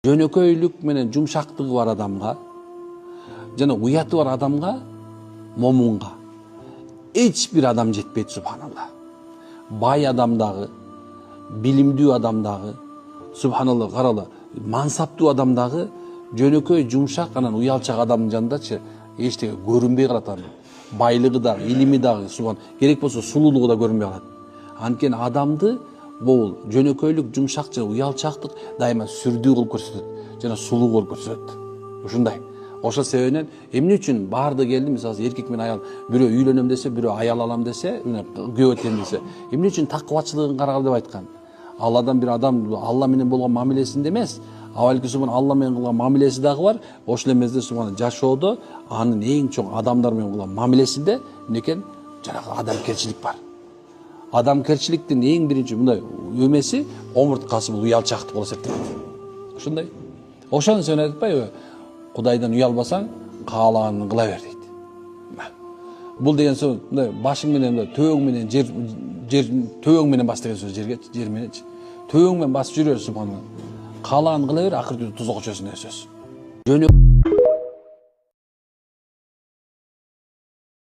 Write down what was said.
Жөнөкөйлүк менен жумшактыгы бар адамга жана уяты бар адамга, момунга эч бир адам жетпейт, субханалла. Бай адам дагы, билимдүү адам дагы, субханалла, каралы, мансаптуу адам дагы жөнөкөй жумшак анан уялчак адамдын жанындачы эчтеке көрүнбөй калат. Анын байлыгы дагы, илими дагы, субхан, керек болсо сулуулугу да көрүнбөй калат. Анткени адамды бул жөнөкөйлүк, жумшак жана уялчактык дайыма сүрдүү кылып көрсөтөт жана сулуу кылып көрсөтөт. Ушундай. Ошол себебинен эмне үчүн баардык элдин, мисалы, эркек менен аял, бирөө үйлөнөм десе, бирөө аял алам десе, күйөө этем десе, эмне үчүн такыбачылыгын карагыл деп айткан? Алладан бир адам Алла менен болгон мамилесинде эмес, балки субхан Алла менен кылган мамилеси дагы бар. Ошол эмеде субхан жашоодо анын эң чоң адамдар менен кылган мамилесинде эмнекен? Жанагы адамгерчилик бар. Адамгерчиликтин эң биринчи мындай өмеси омурткасы бул уялчактык болуп эсептелет. Ушундай. Ошону сен айтпайбы? Кудайдан уялбасаң, каалаганын кыла бер дейт. Бул деген сөз мындай башың менен төбөң менен жер төбөң менен бас деген сөз, жер мененчи. Төбөң менен басып жүрөр, субханалла. Каалаганын кыла бер, акыры тузакка түшөсүң деген сөз.